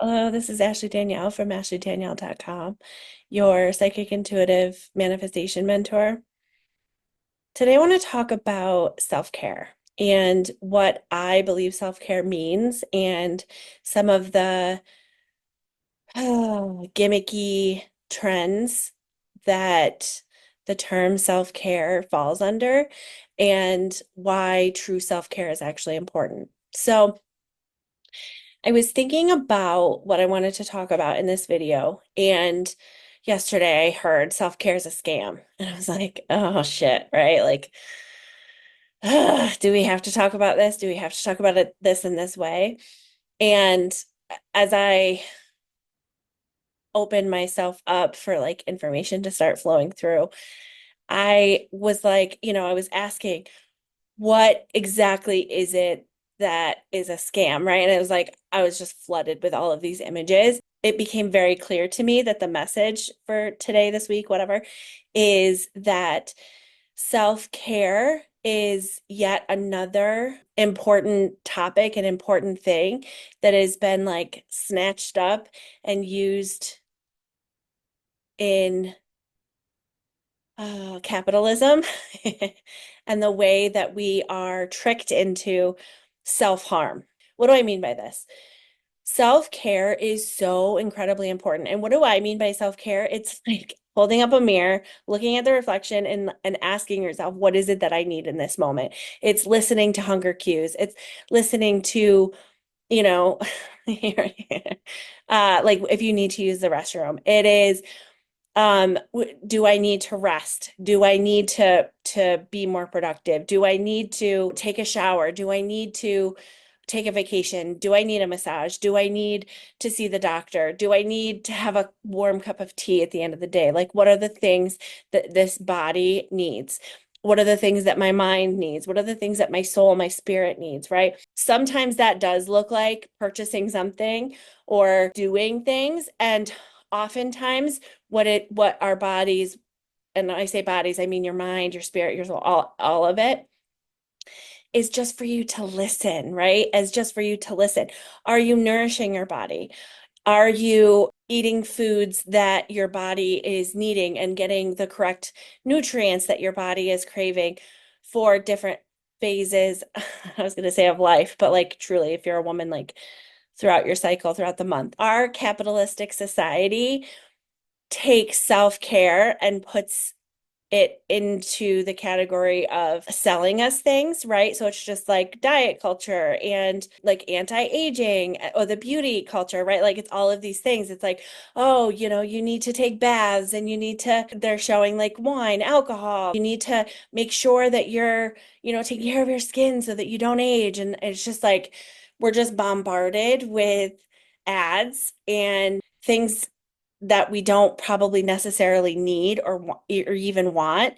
Hello, this is Ashley Danielle from AshleyDanielle.com, your psychic intuitive manifestation mentor. Today, I want to talk about self-care and what I believe self-care means and some of the gimmicky trends that the term self-care falls under and why true self-care is actually important. So, I was thinking about what I wanted to talk about in this video, and yesterday I heard self-care is a scam. And I was like, oh shit, right? Like, do we have to talk about this? Do we have to talk about it this in this way? And as I opened myself up for like information to start flowing through, I was like, I was asking, what exactly is it that is a scam, right? And it was like, I was just flooded with all of these images. It became very clear to me that the message for today, this week, whatever, is that self-care is yet another important topic, an important thing that has been like snatched up and used in capitalism and the way that we are tricked into self-harm. What do I mean by this? Self-care is so incredibly important. And what do I mean by self-care? It's like holding up a mirror, looking at the reflection and asking yourself, what is it that I need in this moment? It's listening to hunger cues. It's listening to, you know, like if you need to use the restroom. It is do I need to rest? Do I need to be more productive? Do I need to take a shower? Do I need to take a vacation? Do I need a massage? Do I need to see the doctor? Do I need to have a warm cup of tea at the end of the day? Like, what are the things that this body needs? What are the things that my mind needs? What are the things that my soul, my spirit needs, right? Sometimes that does look like purchasing something or doing things. And oftentimes what our bodies, and I say bodies, I mean your mind, your spirit, your soul, all of it is just for you to listen, right? As just for you to listen. Are you nourishing your body? Are you eating foods that your body is needing and getting the correct nutrients that your body is craving for different phases, I was going to say of life, but like truly, if you're a woman, like throughout your cycle, throughout the month. Our capitalistic society takes self-care and puts it into the category of selling us things, right? So it's just like diet culture and like anti-aging or the beauty culture, right? Like it's all of these things. It's like, oh, you need to take baths and they're showing like wine, alcohol. You need to make sure that you're, taking care of your skin so that you don't age. And it's just like, we're just bombarded with ads and things that we don't probably necessarily need or even want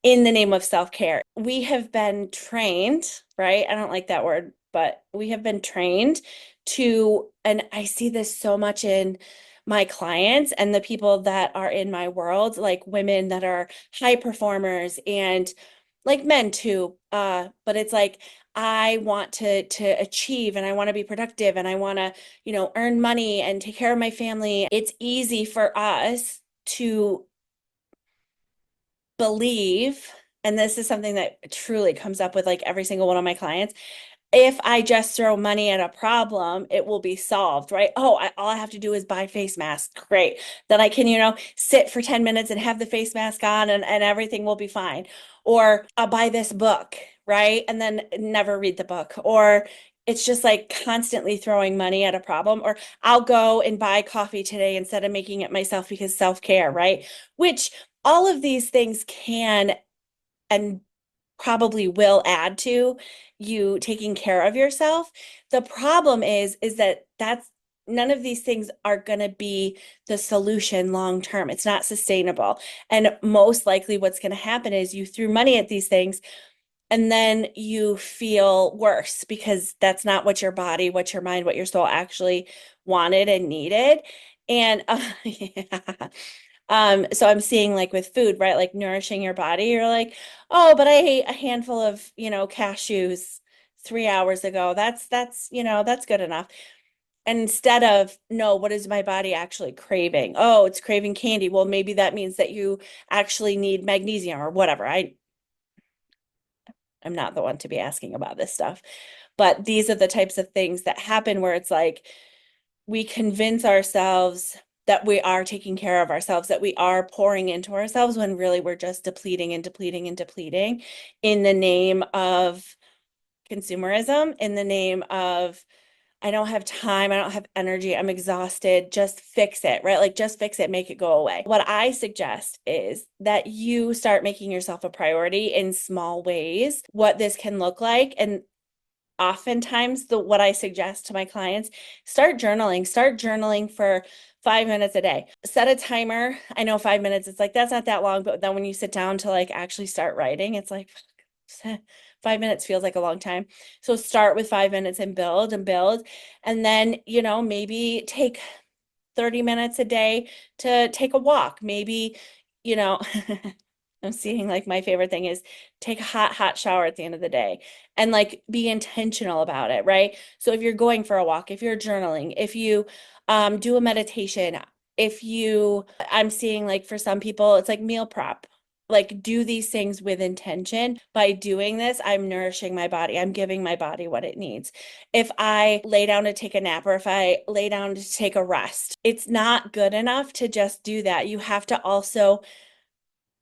in the name of self-care. We have been trained, right? I don't like that word, but we have been trained to, and I see this so much in my clients and the people that are in my world, like women that are high performers and like men too. But it's like I want to achieve and I want to be productive and I want to, earn money and take care of my family. It's easy for us to believe, and this is something that truly comes up with like every single one of my clients. If I just throw money at a problem, it will be solved, right? Oh, all I have to do is buy face masks. Great. Then I can, sit for 10 minutes and have the face mask on and everything will be fine. Or I'll buy this book, right? And then never read the book. Or it's just like constantly throwing money at a problem. Or I'll go and buy coffee today instead of making it myself because self-care, right? Which all of these things can and probably will add to you taking care of yourself. The problem is that that's none of these things are going to be the solution long term. It's not sustainable. And most likely what's going to happen is you threw money at these things and then you feel worse because that's not what your body, what your mind, what your soul actually wanted and needed. And yeah. So I'm seeing like with food, right? Like nourishing your body. You're like, oh, but I ate a handful of, cashews 3 hours ago. That's good enough. And instead of, no, what is my body actually craving? Oh, it's craving candy. Well, maybe that means that you actually need magnesium or whatever. I'm not the one to be asking about this stuff. But these are the types of things that happen where it's like we convince ourselves that we are taking care of ourselves, that we are pouring into ourselves when really we're just depleting and depleting and depleting in the name of consumerism, in the name of I don't have time, I don't have energy, I'm exhausted, just fix it, right? Like just fix it, make it go away. What I suggest is that you start making yourself a priority in small ways, what this can look like. And oftentimes the what I suggest to my clients, start journaling for 5 minutes a day. Set a timer. I know 5 minutes, it's like that's not that long, but then when you sit down to like actually start writing, it's like 5 minutes feels like a long time. So start with 5 minutes and build and build. And then, maybe take 30 minutes a day to take a walk. Maybe, you know, I'm seeing like my favorite thing is take a hot shower at the end of the day and like be intentional about it, right? So if you're going for a walk, if you're journaling, if you do a meditation, I'm seeing like for some people, it's like meal prep. Like do these things with intention. By doing this, I'm nourishing my body. I'm giving my body what it needs. If I lay down to take a nap or if I lay down to take a rest, it's not good enough to just do that. You have to also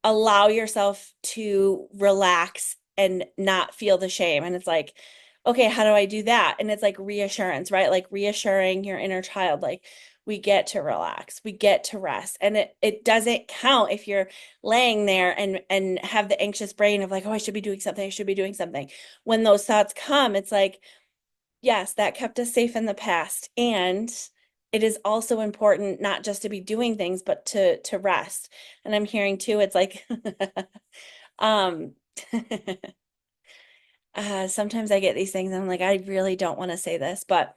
allow yourself to relax and not feel the shame. And it's like, okay, how do I do that? And it's like reassurance, right? Like reassuring your inner child, like we get to relax, we get to rest. And it doesn't count if you're laying there and have the anxious brain of like, oh, I should be doing something, I should be doing something. When those thoughts come, it's like, yes, that kept us safe in the past. And it is also important not just to be doing things, but to rest. And I'm hearing too, it's like um sometimes I get these things and I'm like, I really don't want to say this, but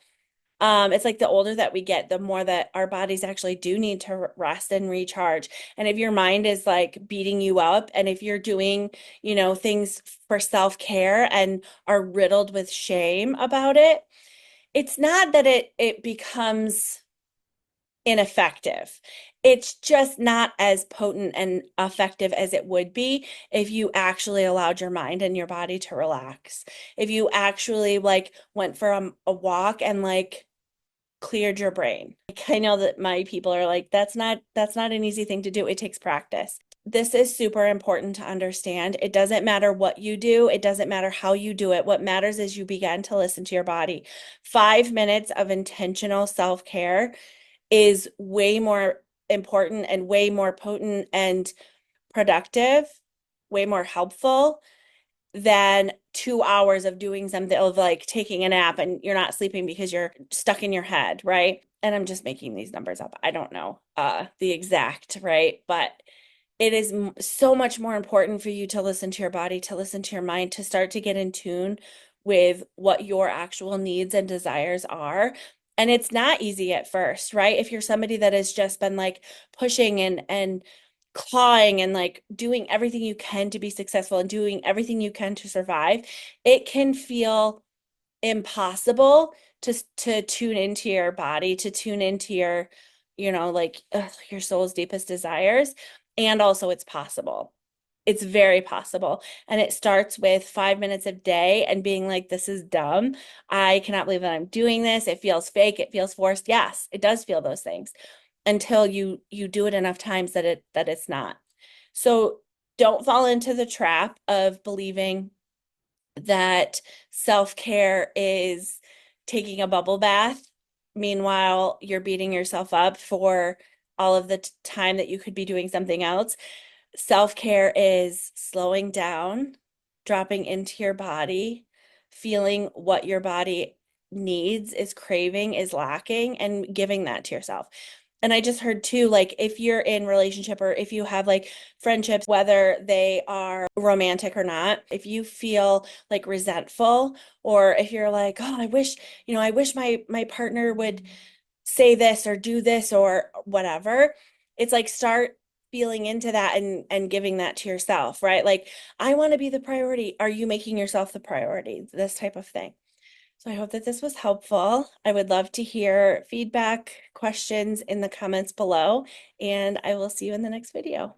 it's like the older that we get, the more that our bodies actually do need to rest and recharge. And if your mind is like beating you up, and if you're doing, things for self-care and are riddled with shame about it, it's not that it becomes ineffective. It's just not as potent and effective as it would be if you actually allowed your mind and your body to relax. If you actually like went for a walk and like cleared your brain. Like, I know that my people are like, that's not an easy thing to do. It takes practice. This is super important to understand. It doesn't matter what you do. It doesn't matter how you do it. What matters is you begin to listen to your body. 5 minutes of intentional self-care is way more important and way more potent and productive, way more helpful than 2 hours of doing something of like taking a nap and you're not sleeping because you're stuck in your head, right? And I'm just making these numbers up. I don't know the exact, right? But it is so much more important for you to listen to your body, to listen to your mind, to start to get in tune with what your actual needs and desires are. And it's not easy at first, right? If you're somebody that has just been like pushing and clawing and like doing everything you can to be successful and doing everything you can to survive, it can feel impossible to tune into your body, to tune into your, like your soul's deepest desires. And also it's possible. It's very possible. And it starts with 5 minutes a day and being like, this is dumb. I cannot believe that I'm doing this. It feels fake. It feels forced. Yes, it does feel those things until you do it enough times that it's not. So don't fall into the trap of believing that self-care is taking a bubble bath. Meanwhile, you're beating yourself up for all of the time that you could be doing something else. Self-care is slowing down, dropping into your body, feeling what your body needs, is craving, is lacking, and giving that to yourself. And I just heard too, like if you're in relationship or if you have like friendships, whether they are romantic or not, if you feel like resentful or if you're like, oh, I wish my partner would say this or do this or whatever, it's like start feeling into that and giving that to yourself, right? Like I want to be the priority. Are you making yourself the priority? This type of thing. So I hope that this was helpful. I would love to hear feedback, questions in the comments below, and I will see you in the next video.